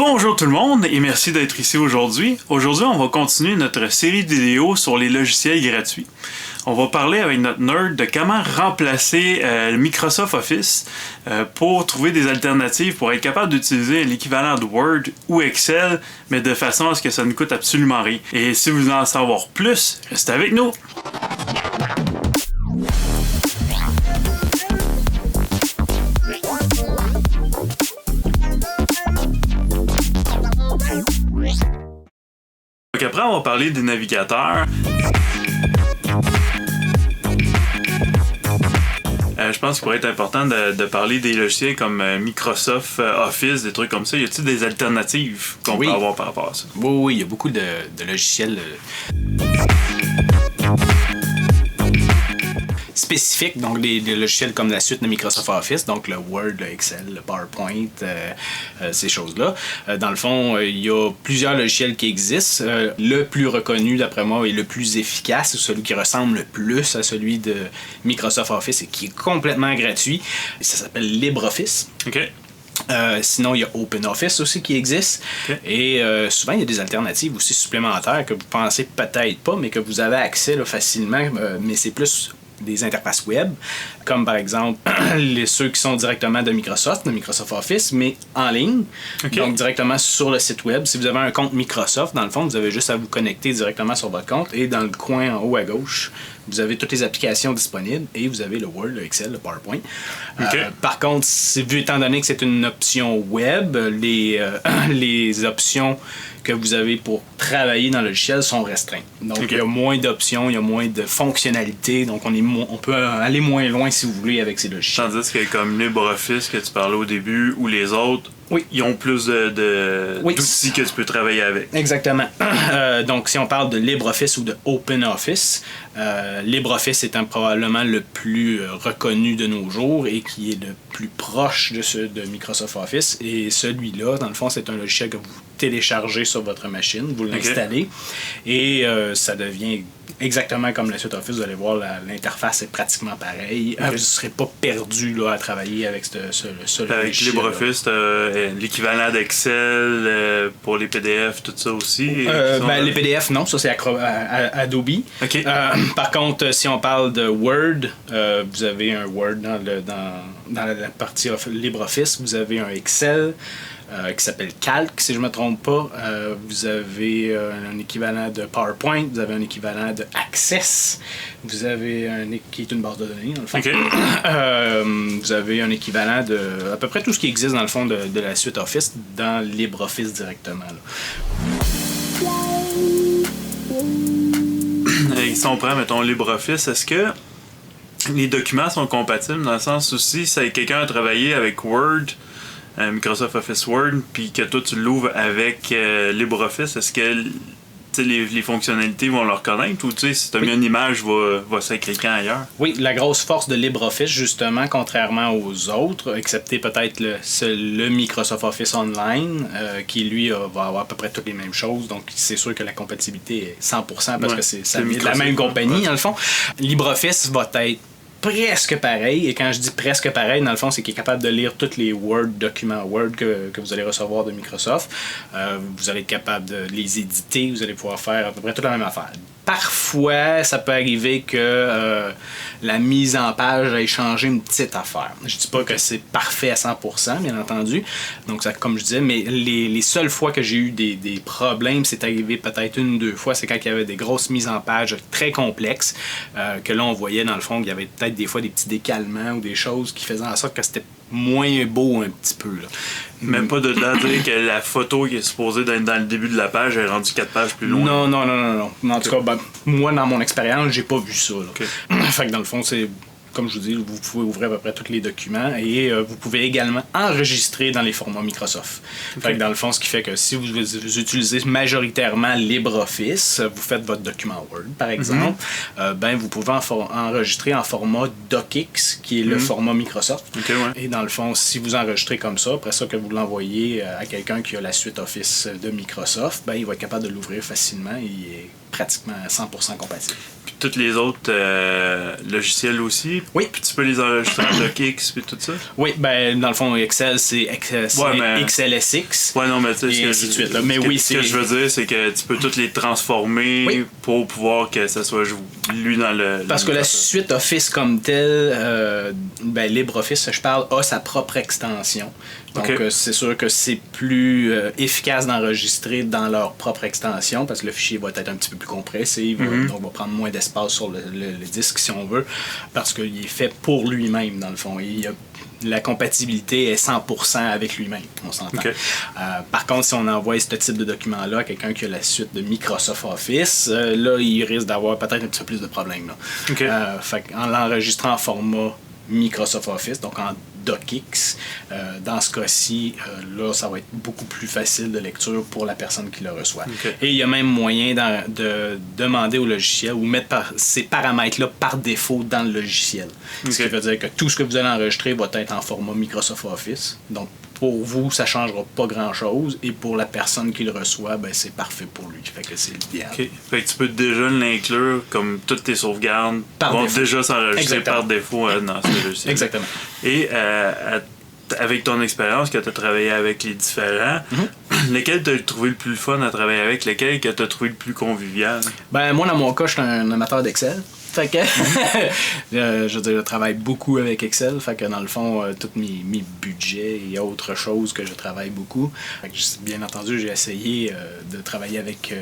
Bonjour tout le monde et merci d'être ici aujourd'hui. Aujourd'hui, on va continuer notre série de vidéos sur les logiciels gratuits. On va parler avec notre nerd de comment remplacer Microsoft Office pour trouver des alternatives pour être capable d'utiliser l'équivalent de Word ou Excel, mais de façon à ce que ça ne coûte absolument rien. Et si vous voulez en savoir plus, restez avec nous! Donc après, on va parler des navigateurs. Je pense qu'il pourrait être important de parler des logiciels comme Microsoft Office, des trucs comme ça. Y a-t-il des alternatives qu'on peut avoir par rapport à ça? Oui, il y a beaucoup de logiciels spécifiques, donc des logiciels comme la suite de Microsoft Office, donc le Word, le Excel, le PowerPoint, ces choses-là. Dans le fond, il y a plusieurs logiciels qui existent. Le plus reconnu, d'après moi, et le plus efficace, celui qui ressemble le plus à celui de Microsoft Office et qui est complètement gratuit, ça s'appelle LibreOffice. OK. Sinon, il y a OpenOffice aussi qui existe. Okay. Et souvent, il y a des alternatives aussi supplémentaires que vous pensez peut-être pas, mais que vous avez accès là, facilement. Mais c'est plus des interfaces web, comme par exemple ceux qui sont directement de Microsoft Office, mais en ligne, donc directement sur le site web. Si vous avez un compte Microsoft, dans le fond, vous avez juste à vous connecter directement sur votre compte et dans le coin en haut à gauche, vous avez toutes les applications disponibles et vous avez le Word, le Excel, le PowerPoint. Par contre, étant donné que c'est une option web, les options que vous avez pour travailler dans le logiciel sont restreintes. Donc, il y a moins d'options, il y a moins de fonctionnalités, donc on peut aller moins loin si vous voulez avec ces logiciels. Tandis que comme LibreOffice que tu parlais au début ou les autres, ils ont plus d'outils que tu peux travailler avec. Exactement. Donc, si on parle de LibreOffice ou de OpenOffice, LibreOffice étant probablement le plus reconnu de nos jours et qui est le plus proche de Microsoft Office. Et celui-là, dans le fond, c'est un logiciel que vous téléchargez sur votre machine, vous l'installez et ça devient exactement comme la suite Office. Vous allez voir, l'interface est pratiquement pareille. Vous ne serez pas perdu là, à travailler avec ce logiciel. Avec LibreOffice, l'équivalent d'Excel pour les PDF, tout ça aussi? Les PDF, non. Ça, c'est Adobe. Okay. Par contre, si on parle de Word, vous avez un Word dans la partie LibreOffice. Vous avez un Excel qui s'appelle Calc, si je ne me trompe pas. Vous avez un équivalent de PowerPoint, vous avez un équivalent de Access, vous avez qui est une base de données, dans le fond. Okay. Vous avez un équivalent de à peu près tout ce qui existe, dans le fond, de la suite Office dans LibreOffice directement. Et si on prend, mettons, LibreOffice, est-ce que les documents sont compatibles dans le sens où si quelqu'un a travaillé avec Word, Microsoft Office Word, puis que toi tu l'ouvres avec LibreOffice, est-ce que les fonctionnalités vont le reconnaître ou si tu as mis une image, va s'écrire ailleurs? Oui, la grosse force de LibreOffice, justement, contrairement aux autres, excepté peut-être le Microsoft Office Online, qui lui va avoir à peu près toutes les mêmes choses. Donc, c'est sûr que la compatibilité est 100% parce que c'est la même compagnie, dans le fond. LibreOffice va être presque pareil, et quand je dis presque pareil, dans le fond, c'est qu'il est capable de lire tous les documents Word que vous allez recevoir de Microsoft. Vous allez être capable de les éditer, vous allez pouvoir faire à peu près toute la même affaire. Parfois, ça peut arriver que la mise en page ait changé une petite affaire. Je dis pas que c'est parfait à 100%, bien entendu. Donc, ça, comme je disais, mais les seules fois que j'ai eu des problèmes, c'est arrivé peut-être une ou deux fois, c'est quand il y avait des grosses mises en page très complexes, que là, on voyait dans le fond qu'il y avait peut-être des fois des petits décalements ou des choses qui faisaient en sorte que c'était moins beau un petit peu. Là. Même pas de dire que la photo qui est supposée d'être dans le début de la page est rendue 4 pages plus loin. Non. En tout cas, moi, dans mon expérience, j'ai pas vu ça. Là. Fait que dans le fond, c'est... Comme je vous dis, vous pouvez ouvrir à peu près tous les documents et vous pouvez également enregistrer dans les formats Microsoft. Fait que dans le fond, ce qui fait que si vous utilisez majoritairement LibreOffice, vous faites votre document Word, par exemple, vous pouvez enregistrer en format DocX, qui est le format Microsoft. Et dans le fond, si vous enregistrez comme ça, après ça que vous l'envoyez à quelqu'un qui a la suite Office de Microsoft, il va être capable de l'ouvrir facilement et il est pratiquement 100% compatible. Puis tous les autres logiciels aussi Oui. Puis tu peux les enregistrer en DocX et tout ça? Oui, ben dans le fond, Excel, c'est XLSX. Ouais, non, mais tu sais, et ainsi de suite. Là. Mais ce oui, ce que je veux dire, c'est que tu peux toutes les transformer pour pouvoir que ça soit lu dans le... Parce que la suite Office comme telle, LibreOffice, je parle, a sa propre extension. Donc, c'est sûr que c'est plus efficace d'enregistrer dans leur propre extension parce que le fichier va être un petit peu plus compressé, donc va prendre moins d'espace sur le disque si on veut, parce qu'il est fait pour lui-même dans le fond. La compatibilité est 100% avec lui-même, on s'entend. Par contre, si on envoie ce type de document-là à quelqu'un qui a la suite de Microsoft Office, là, il risque d'avoir peut-être un petit peu plus de problèmes. Fait en l'enregistrant en format Microsoft Office, donc en DocX. Dans ce cas-ci, là, ça va être beaucoup plus facile de lecture pour la personne qui le reçoit. Et il y a même moyen de demander au logiciel ou mettre ces paramètres-là par défaut dans le logiciel. Ce qui veut dire que tout ce que vous allez enregistrer va être en format Microsoft Office. Donc, pour vous, ça ne changera pas grand-chose. Et pour la personne qui le reçoit, ben, c'est parfait pour lui. Fait que c'est l'idéal. Fait que tu peux déjà l'inclure comme toutes tes sauvegardes vont déjà s'enregistrer par défaut dans ce logiciel. Exactement. Et avec ton expérience que tu as travaillé avec les différents, lesquels tu as trouvé le plus fun à travailler avec? Lesquels que tu as trouvé le plus convivial? Ben, moi, dans mon cas, je suis un amateur d'Excel. Fait que, je veux dire, je travaille beaucoup avec Excel. Fait que dans le fond, tous mes budgets et autres choses que je travaille beaucoup. Fait que, bien entendu, j'ai essayé de travailler avec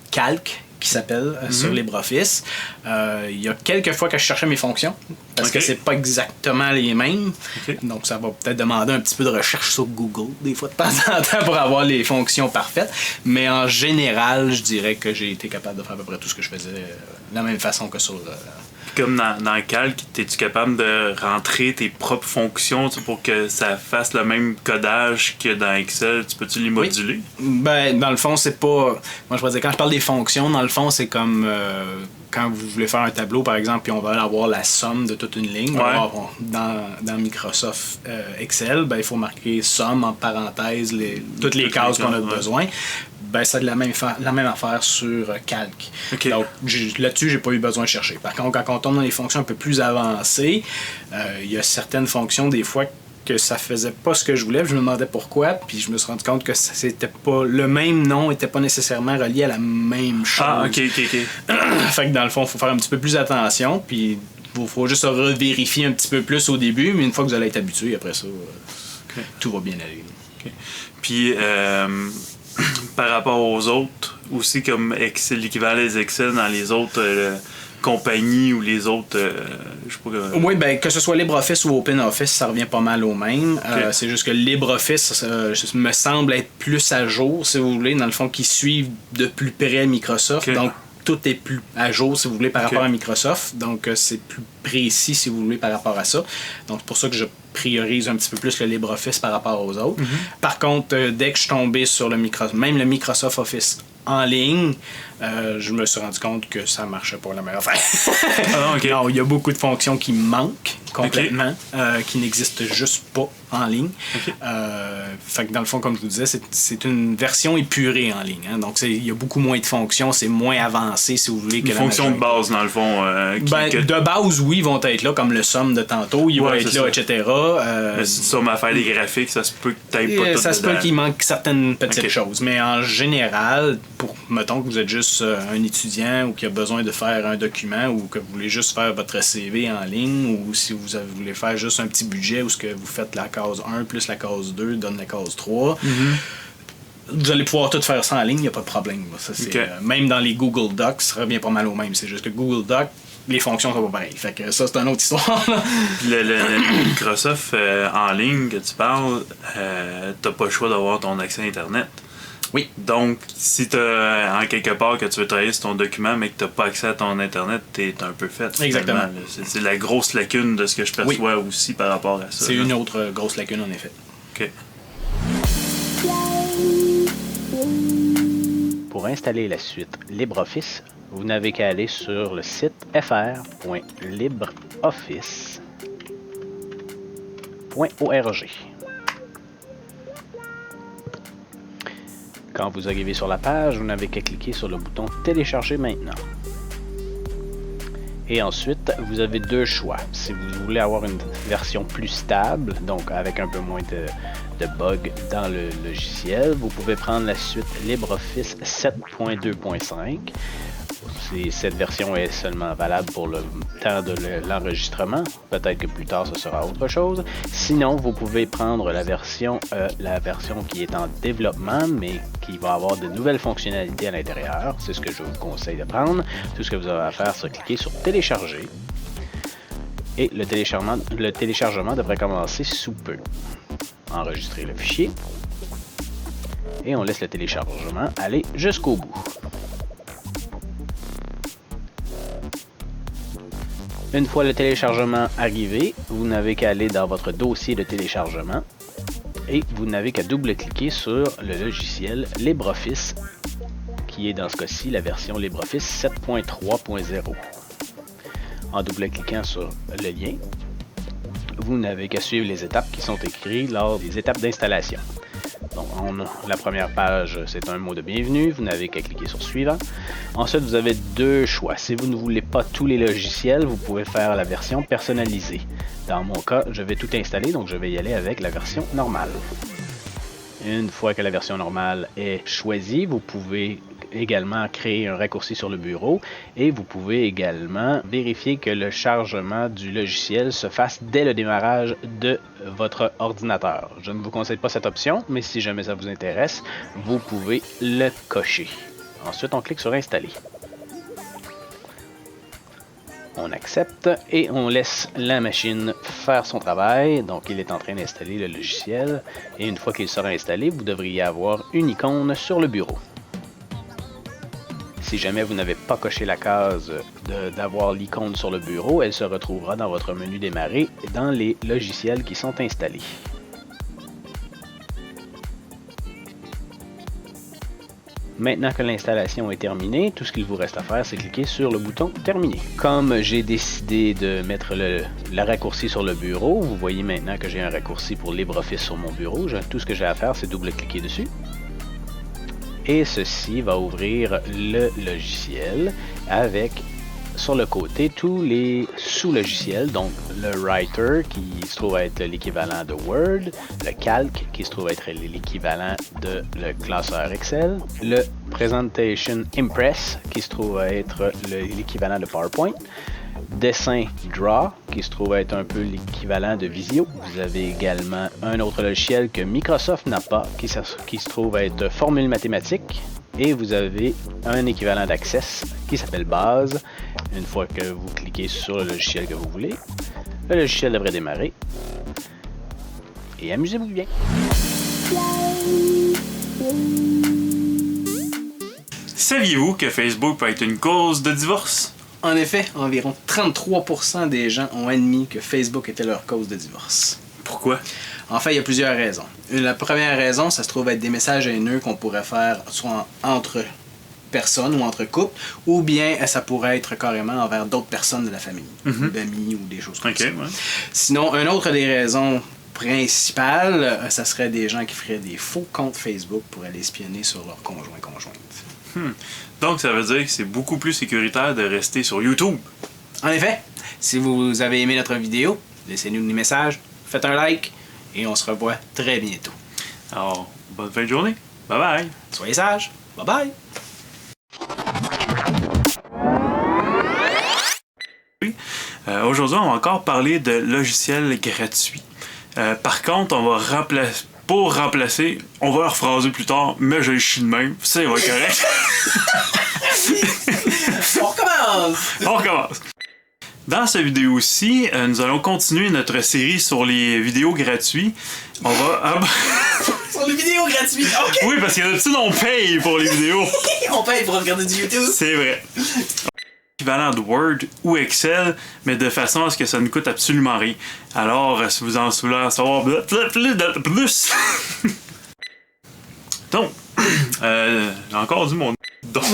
Calc, qui s'appelle sur LibreOffice. Il y a quelques fois que je cherchais mes fonctions parce que c'est pas exactement les mêmes. Donc ça va peut-être demander un petit peu de recherche sur Google des fois de temps en temps pour avoir les fonctions parfaites. Mais en général, je dirais que j'ai été capable de faire à peu près tout ce que je faisais de la même façon que sur comme dans Calc, es-tu capable de rentrer tes propres fonctions pour que ça fasse le même codage que dans Excel? Tu peux-tu les moduler? Ben, dans le fond, c'est pas... Moi, je vais dire, quand je parle des fonctions, dans le fond, c'est comme... quand vous voulez faire un tableau, par exemple, puis on va avoir la somme de toute une ligne. Alors, dans Microsoft Excel, ben, il faut marquer somme en parenthèse, toutes les cases qu'on a besoin. Ben, c'est de la même affaire sur Calc. Donc, là-dessus, j'ai pas eu besoin de chercher. Par contre, quand on tombe dans les fonctions un peu plus avancées, il y a certaines fonctions, des fois, que ça faisait pas ce que je voulais, je me demandais pourquoi, puis je me suis rendu compte que c'était pas le même nom était pas nécessairement relié à la même chose. Ah, ok. Fait que dans le fond, il faut faire un petit peu plus attention, puis il faut juste revérifier un petit peu plus au début, mais une fois que vous allez être habitué, après ça, tout va bien aller. Puis, par rapport aux autres, aussi comme Excel, l'équivalent des Excel dans les autres compagnies ou les autres, je sais pas comment... Oui, ben que ce soit LibreOffice ou OpenOffice, ça revient pas mal au même. C'est juste que LibreOffice me semble être plus à jour, si vous voulez, dans le fond, qui suivent de plus près Microsoft. Donc, tout est plus à jour, si vous voulez, par rapport à Microsoft. Donc, c'est plus précis, si vous voulez, par rapport à ça. Donc, c'est pour ça que je priorise un petit peu plus le LibreOffice par rapport aux autres. Par contre, dès que je suis tombé sur même le Microsoft Office en ligne, je me suis rendu compte que ça marchait pas la meilleure affaire. Non, il y a beaucoup de fonctions qui manquent complètement, qui n'existent juste pas en ligne. Fait que dans le fond, comme je vous disais, c'est une version épurée en ligne. Hein? Donc, il y a beaucoup moins de fonctions, c'est moins avancé, si vous voulez. Les fonctions de base, dans le fond. De base, oui, ils vont être là, comme le somme de tantôt, il va être là, etc. Mais si tu sommes à faire des graphiques, ça se peut que tu n'aies pas tout ça se peut qu'il manque certaines petites choses. Mais en général, mettons que vous êtes juste un étudiant ou qui a besoin de faire un document ou que vous voulez juste faire votre CV en ligne ou si vous voulez faire juste un petit budget où ce que vous faites la case 1 plus la case 2 donne la case 3. Vous allez pouvoir tout faire ça en ligne, il n'y a pas de problème. Ça, même dans les Google Docs, ça revient pas mal au même. C'est juste que Google Docs, les fonctions sont pas pareilles. Fait que ça, c'est une autre histoire. le Microsoft en ligne que tu parles, t'as pas le choix d'avoir ton accès à Internet. Oui. Donc, si t'as en quelque part que tu veux travailler sur ton document mais que t'as pas accès à ton Internet, t'es un peu fait. Exactement. C'est la grosse lacune de ce que je perçois aussi par rapport à ça. C'est une autre grosse lacune, en effet. OK. Pour installer la suite LibreOffice, vous n'avez qu'à aller sur le site fr.libreoffice.org. Quand vous arrivez sur la page, vous n'avez qu'à cliquer sur le bouton « Télécharger maintenant ». Et ensuite, vous avez deux choix. Si vous voulez avoir une version plus stable, donc avec un peu moins de bugs dans le logiciel, vous pouvez prendre la suite LibreOffice 7.2.5. Cette version est seulement valable pour le temps de l'enregistrement. Peut-être que plus tard, ce sera autre chose. Sinon, vous pouvez prendre la version qui est en développement, mais qui va avoir de nouvelles fonctionnalités à l'intérieur. C'est ce que je vous conseille de prendre. Tout ce que vous avez à faire, c'est cliquer sur « Télécharger ». Et le téléchargement devrait commencer sous peu. Enregistrez le fichier. Et on laisse le téléchargement aller jusqu'au bout. Une fois le téléchargement arrivé, vous n'avez qu'à aller dans votre dossier de téléchargement et vous n'avez qu'à double-cliquer sur le logiciel LibreOffice, qui est dans ce cas-ci la version LibreOffice 7.3.0. En double-cliquant sur le lien, vous n'avez qu'à suivre les étapes qui sont écrites lors des étapes d'installation. Donc, la première page, c'est un mot de bienvenue. Vous n'avez qu'à cliquer sur suivant. Ensuite, vous avez deux choix. Si vous ne voulez pas tous les logiciels, vous pouvez faire la version personnalisée. Dans mon cas, je vais tout installer, donc je vais y aller avec la version normale. Une fois que la version normale est choisie, vous pouvez également créer un raccourci sur le bureau et vous pouvez également vérifier que le chargement du logiciel se fasse dès le démarrage de votre ordinateur. Je ne vous conseille pas cette option, mais si jamais ça vous intéresse, vous pouvez le cocher. Ensuite, on clique sur Installer. On accepte et on laisse la machine faire son travail. Donc, il est en train d'installer le logiciel. Et une fois qu'il sera installé, vous devriez avoir une icône sur le bureau. Si jamais vous n'avez pas coché la case d'avoir l'icône sur le bureau, elle se retrouvera dans votre menu démarrer dans les logiciels qui sont installés. Maintenant que l'installation est terminée, tout ce qu'il vous reste à faire, c'est cliquer sur le bouton « Terminer ». Comme j'ai décidé de mettre le raccourci sur le bureau, vous voyez maintenant que j'ai un raccourci pour LibreOffice sur mon bureau. Tout ce que j'ai à faire, c'est double-cliquer dessus. Et ceci va ouvrir le logiciel avec, sur le côté, tous les sous-logiciels. Donc, le Writer, qui se trouve être l'équivalent de Word, le Calc, qui se trouve être l'équivalent de le classeur Excel, le Presentation Impress, qui se trouve être l'équivalent de PowerPoint, Dessin Draw, qui se trouve être un peu l'équivalent de Visio. Vous avez également un autre logiciel que Microsoft n'a pas, qui se trouve être Formule mathématique. Et vous avez un équivalent d'Access qui s'appelle Base. Une fois que vous cliquez sur le logiciel que vous voulez, le logiciel devrait démarrer. Et amusez-vous bien! Saviez-vous que Facebook peut être une cause de divorce? En effet, environ 33% des gens ont admis que Facebook était leur cause de divorce. Pourquoi? En fait, il y a plusieurs raisons. La première raison, ça se trouve être des messages haineux qu'on pourrait faire soit entre personnes ou entre couples, ou bien ça pourrait être carrément envers d'autres personnes de la famille, ou d'amis ou des choses comme ça. Ouais. Sinon, une autre des raisons principales, ça serait des gens qui feraient des faux comptes Facebook pour aller espionner sur leur conjoint-conjointe. Donc, ça veut dire que c'est beaucoup plus sécuritaire de rester sur YouTube. En effet, si vous avez aimé notre vidéo, laissez-nous des messages, faites un like, et on se revoit très bientôt. Alors, bonne fin de journée. Bye bye. Soyez sages. Bye bye. Aujourd'hui, on va encore parler de logiciels gratuits. Par contre, on va remplacer, on va le rephraser plus tard, mais je le chie de même, ça va être correct. On recommence! On recommence. Dans cette vidéo-ci, nous allons continuer notre série sur les vidéos gratuits. On va... Sur les vidéos gratuites, ok! Oui, parce qu'il y a d'habitude, on paye pour les vidéos. On paye pour regarder du YouTube. C'est vrai. Équivalent de Word ou Excel, mais de façon à ce que ça ne coûte absolument rien. Alors, si vous en voulez en savoir plus... Donc, j'ai encore dit mon... Donc.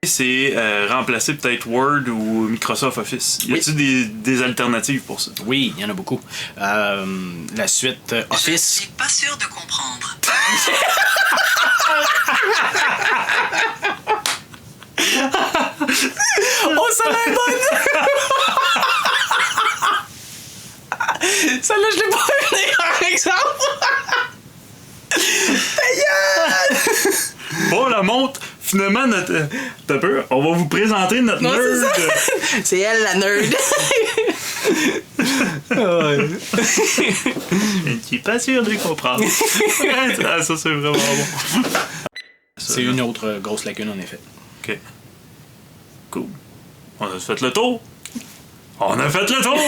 c'est remplacer peut-être Word ou Microsoft Office. Y a-t-il des alternatives pour ça? Oui, il y en a beaucoup. La suite Je Office. suis pas sûr de comprendre. Oh, ça va être bonne! Celle-là, je l'ai pas venir, par exemple! Bon, la montre, finalement, t'as peur. On va vous présenter notre Non, nerd. C'est elle, la nerd! Qui est pas sûr de comprendre. Ah, ça, c'est vraiment bon. C'est une autre grosse lacune, en effet. OK. Cool. On a fait le tour. On a fait le tour!